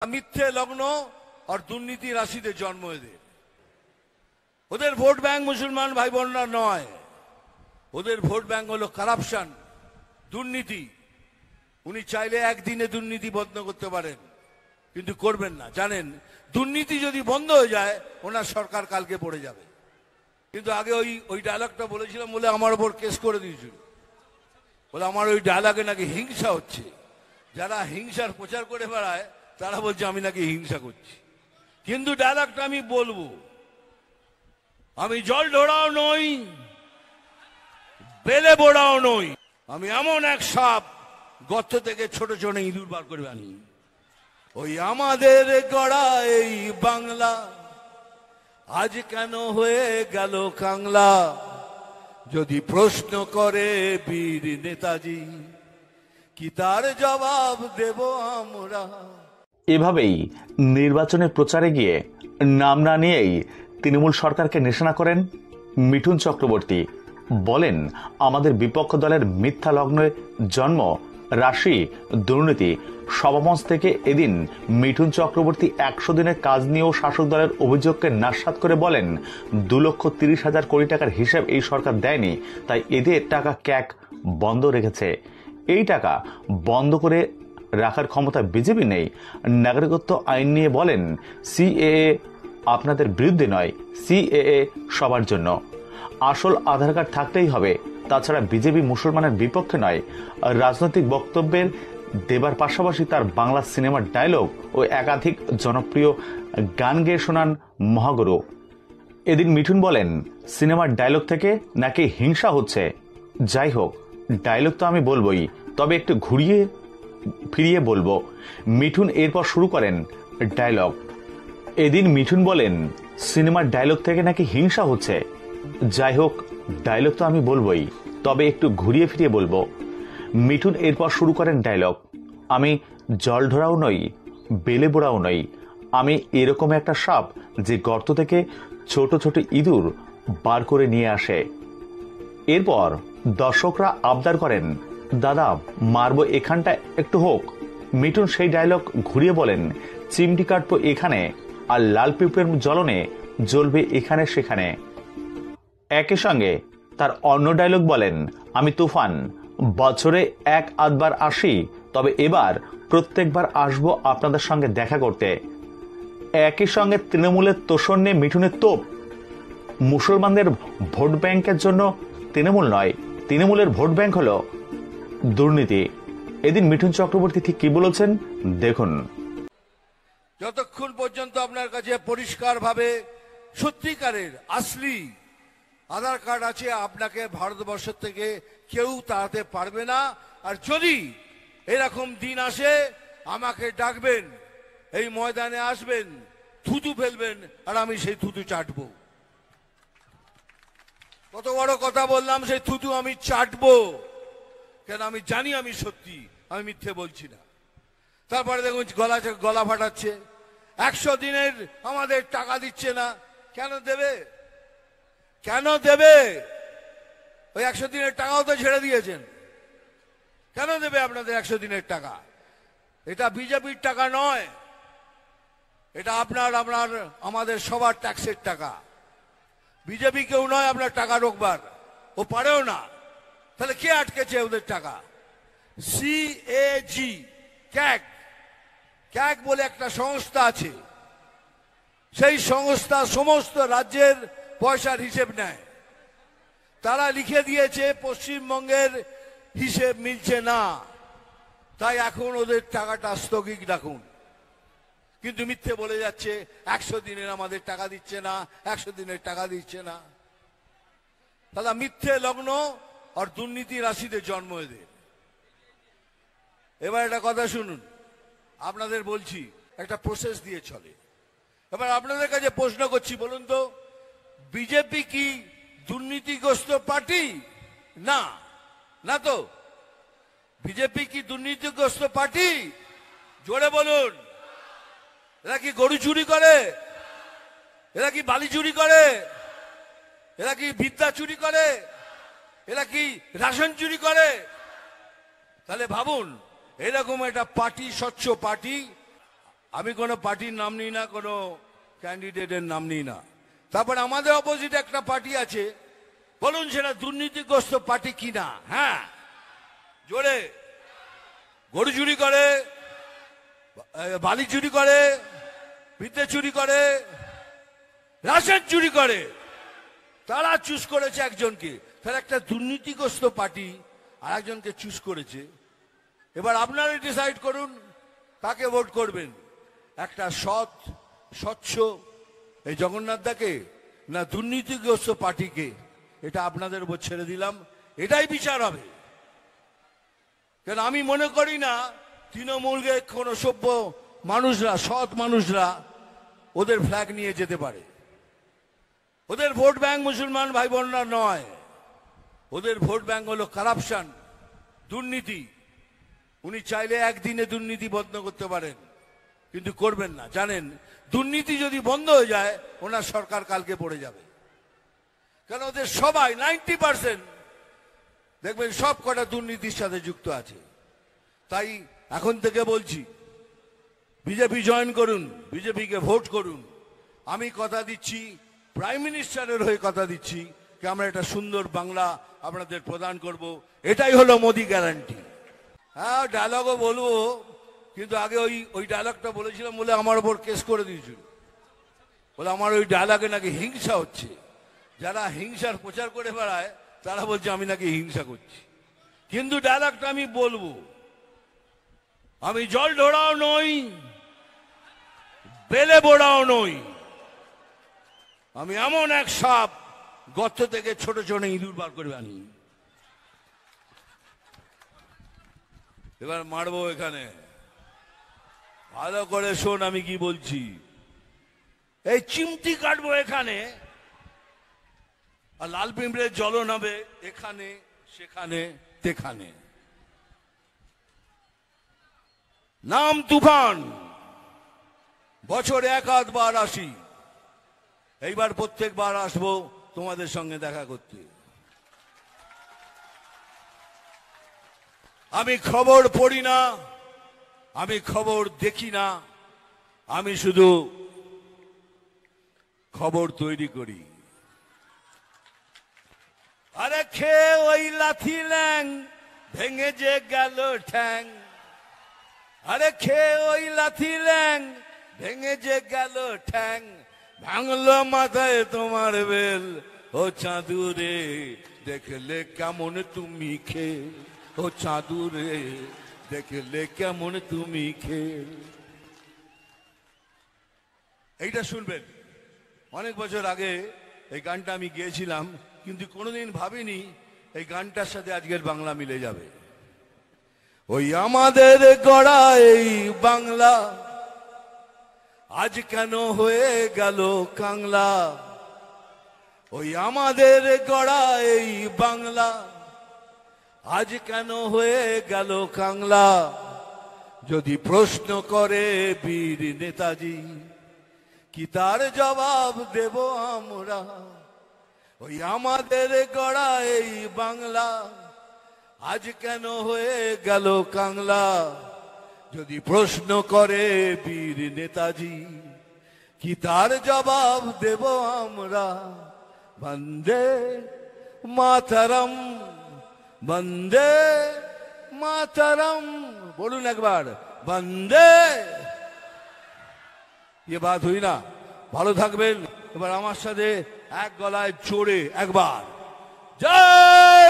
मिथ्ये लग्न और दुर्नीति राशिते जन्म ओদের ভোট ব্যাংক মুসলমান ভাই বোনরা নয়, ওদের ভোট ব্যাংক হলো কারাপশন, দুর্নীতি। উনি চাইলে একদিনে দুর্নীতি বন্ধ করতে পারেন, কিন্তু করবেন না। জানেন দুর্নীতি যদি বন্ধ হয়ে যায় ওনার সরকার কালকে পড়ে যাবে। কিন্তু আগে ওই ডায়লগটা বলেছিলাম বলে আমার উপর কেস করে দিয়েছিল, বলে আমার ওই ডায়লগে নাকি হিংসা হচ্ছে। যারা হিংসার প্রচার করে বেড়ায় তারা বলছে আমি নাকি হিংসা করছি, কিন্তু ডায়লগটা আমি বলবো। আমি জল ঢোড়াও নই, বেলে বোড়াও নই, আমি এমন এক সাপ গর্ত থেকে ছোট ছোট ইঁদুর বার করে আনি। ওই আমাদের গড়া এই বাংলা আজ কেন হয়ে গেল কাংলা, যদি প্রশ্ন করে বীর নেতাজি কি তার জবাব দেব আমরা। এভাবেই নির্বাচনের প্রচারে গিয়ে নাম না নিয়েই তৃণমূল সরকারকে নিশানা করেন মিঠুন চক্রবর্তী। বলেন আমাদের বিপক্ষ দলের মিথ্যা লগ্নে জন্ম, রাশি, দুর্নীতি। সভামঞ্চ থেকে এদিন মিঠুন চক্রবর্তী 100 দিনের কাজ নিয়েও শাসক দলের অভিযোগকে নাস্যাৎ করে বলেন 2,30,000 কোটি টাকার হিসাব এই সরকার দেয়নি, তাই এদের টাকা ক্যাক বন্ধ রেখেছে। এই টাকা বন্ধ করে রাখার ক্ষমতা বিজেপি নেই। নাগরিকত্ব আইন নিয়ে বলেন সিএএ আপনাদের বিরুদ্ধে নয়, সিএএ সবার জন্য। আসল আধার কার্ড থাকতেই হবে, তাছাড়া বিজেপি মুসলমানের বিপক্ষে নয়। রাজনৈতিক বক্তব্যের দেবার পাশাপাশি তার বাংলা সিনেমার ডায়লগ ও একাধিক জনপ্রিয় গান গেয়ে শোনান মহাগুরু। এদিন মিঠুন বলেন সিনেমার ডায়লগ থেকে নাকি হিংসা হচ্ছে। যাই হোক, ডায়লগ তো আমি বলবই, তবে একটু ঘুরিয়ে ফিরিয়ে বলবো। মিঠুন এরপর শুরু করেন ডায়লগ। এদিন মিঠুন বলেন সিনেমার ডায়লগ থেকে নাকি হিংসা হচ্ছে। যাই হোক, ডায়লগ তো আমি বলবই, তবে একটু ঘুরিয়ে ফিরিয়ে বলবো। মিঠুন এরপর শুরু করেন ডায়লগ। আমি জল ঢোড়াও নই, বেলে বোড়াও নই, আমি এরকম একটা সাপ যে গর্ত থেকে ছোট ছোট ইঁদুর বার করে নিয়ে আসে। এরপর দর্শকরা আবদার করেন দাদা মারবো এখানটা একটু হোক। মিঠুন সেই ডায়লগ ঘুরিয়ে বলেন চিমটি কাটবো এখানে, আর লাল পিঁপড়ের জ্বলনে জ্বলবে এখানে সেখানে। একই সঙ্গে তার অন্য ডায়লগ বলেন আমি তুফান, বছরে 1-8 আসি, তবে এবার প্রত্যেকবার আসবো আপনাদের সঙ্গে দেখা করতে। একই সঙ্গে তৃণমূলের তোষণ নিয়ে মিঠুনের তোপ। মুসলমানদের ভোট ব্যাংকের জন্য তৃণমূল নয়, তৃণমূলের ভোট ব্যাংক হলো দুর্নীতি। এদিন মিঠুন চক্রবর্তী ঠিক কি বলেছেন দেখুন। যতক্ষণ পর্যন্ত আপনার কাছে পরিষ্কারভাবে সত্যিকারের আসলি আধার কার্ড আছে, আপনাকে ভারতবর্ষ থেকে কেউ তাড়াতে পারবে না। আর যদি এরকম দিন আসে আমাকে ডাকবেন, এই ময়দানে আসবেন, থুতু ফেলবেন, আর আমি সেই থুতু চাটবো। কত বড় কথা বললাম, সেই থুতু আমি চাটবো, কেন আমি জানি আমি সত্যি, আমি মিথ্যে বলছি না। তারপরে দেখুন গলা ফাটাচ্ছে, 100 দিনের আমাদের টাকা দিচ্ছে না। কেন দেবে? কেন দেবে? ওই 100 দিনের টাকাও তো ছেড়ে দিয়েছেন, কেন দেবে আপনাদের 100 দিনের টাকা? এটা বিজেপির টাকা নয়, এটা আপনার আমাদের সবার ট্যাক্সের টাকা। বিজেপি কেউ নয় আপনার টাকা রোকবার, ও পারেও না। তাহলে কে আটকেছে ওদের টাকা? সিএজি ক্যাগ বলে একটা সংস্থা আছে, সেই সংস্থা সমস্ত রাজ্যের পয়সার হিসেব নেয়। তারা লিখে দিয়েছে পশ্চিমবঙ্গের হিসেব মিলছে না, তাই এখন ওদের টাকাটা স্থগিত রাখুন। কিন্তু মিথ্যে বলে যাচ্ছে 100 দিনের আমাদের টাকা দিচ্ছে না, 100 দিনের টাকা দিচ্ছে না। দাদা মিথ্যে লগ্ন আর দুর্নীতি রাশিতে জন্ম এদের। এবার একটা কথা শুনুন, আপনাদের বলছি একটা প্রসেস দিয়ে চলে। এবার আপনাদের কাছে প্রশ্ন করছি, বলুন তো বিজেপি কি দুর্নীতিগ্রস্ত পার্টি? না, না তো। বিজেপি কি দুর্নীতিগ্রস্ত পার্টি? জোরে বলুন। এরা কি গরু চুরি করে? এরা কি বালি চুরি করে? এরা কি বিদ্যা চুরি করে? এরা কি রেশন চুরি করে? তাহলে ভাবুন এরকম একটা পার্টি, স্বচ্ছ পার্টি, আমি কোনো পার্টির নাম নিই না, কোনো ক্যান্ডিডেটের নাম নিই না। তারপরে আমাদের অপোজিট একটা পার্টি আছে, বলুন সেটা দুর্নীতিগ্রস্ত পার্টি কিনা? হ্যাঁ, জোরে। গরু চুরি করে, বালি চুরি করে, বিদ্যে চুরি করে, রাশন চুরি করে, তারা চুজ করেছে একজনকে। তাহলে একটা দুর্নীতিগ্রস্ত পার্টি আর একজনকে চুজ করেছে। এবার আপনারা ডিসাইড করুন কাকে ভোট করবেন, একটা সৎ স্বচ্ছ এই জগন্নাথ দাকে না দুর্নীতিগ্রস্ত পার্টিকে। এটা আপনাদের উপর ছেড়ে দিলাম, এটাই বিচার হবে। কেন আমি মনে করি না তৃণমূলকে কোনো সভ্য মানুষরা, সৎ মানুষরা ওদের ফ্ল্যাগ নিয়ে যেতে পারে। ওদের ভোট ব্যাংক মুসলমান ভাই বোনরা নয়, ওদের ভোট ব্যাংক হলো কারাপশন, দুর্নীতি। উনি চাইলে একদিনে দুর্নীতি বন্ধ করতে পারেন, কিন্তু করবেন না। জানেন, দুর্নীতি যদি বন্ধ হয়ে যায় ওনার সরকার কালকে পড়ে যাবে। কারণ ওদের সবাই 90% দেখবেন সব কটা দুর্নীতির সাথে যুক্ত আছে। তাই এখন থেকে বলছি, বিজেপি জয়েন করুন, বিজেপিকে ভোট করুন। আমি কথা দিচ্ছি, প্রাইম মিনিস্টারের হয়ে কথা দিচ্ছি যে আমরা একটা সুন্দর বাংলা আপনাদের প্রদান করব। এটাই হলো মোদি গ্যারান্টি। হ্যাঁ, ডায়লগও বলবো, কিন্তু আগে ওই ডায়লগটা বলেছিলাম বলে আমার ওপর কেস করে দিয়েছিল। বলে আমার ওই ডায়লগে নাকি হিংসা হচ্ছে। যারা হিংসার প্রচার করে বেড়ায় তারা বলছে আমি নাকি হিংসা করছি। কিন্তু ডায়লগটা আমি বলবো। আমি জল ঢোড়াও নই, বেলে বোড়াও নই, আমি এমন এক সাপ গর্ত থেকে ছোট ছোট ইঁদুর বার করে আনি। এবার মারবো এখানে, ভালো করে শোন আমি কি বলছি। এই চিমটি কাটবো এখানে, আর লাল পিঁপড়ের জলও নাবে এখানে সেখানে তেখানে। নাম তুফান, বছরে এক আধবার আসি, এইবার প্রত্যেকবার আসবো তোমাদের সঙ্গে দেখা করতে। আমি খবর পড়ি না, আমি খবর দেখি না, আমি শুধু খবর তৈরি করি। আরে খেয়ে ওই লাথি ল্যাং ভেঙে যে গেল ঠ্যাং, আরে খেয়ে ওই লাথি ল্যাং ভেঙে যে গেল ঠ্যাং, ভাঙলো মাথায় তোমার বেল, ও চাঁদুরে দেখলে কেমন তুমি খে, ও চাঁদুরে দেখলে কেমন তুমি খে। এইটা শুনবেন। অনেক বছর আগে এই গানটা আমি গেয়েছিলাম, কিন্তু কোনোদিন ভাবিনি এই গানটার সাথে আজকের বাংলা মিলে যাবে। ওই আমাদের গড়া এই বাংলা আজ কেন হয়ে গেল কাংলা, ওই আমাদের গড়া এই বাংলা আজ কেন হয়ে গেল কাংলা। যদি প্রশ্ন করে বীর নেতাজি, কি তার জবাব দেব আমরা। ওই আমাদের গড়া এই বাংলা আজ কেন হয়ে গেল কাংলা। যদি প্রশ্ন করে বীর নেতাজি, কি তার জবাব দেব আমরা। বন্দে মাতরম, বন্দে মাতরম, বলুন একবার বন্দে। ये बात हुई ना। ভালো থাকবেন। এবার আমার সাথে এক গলায় জোরে একবার জয়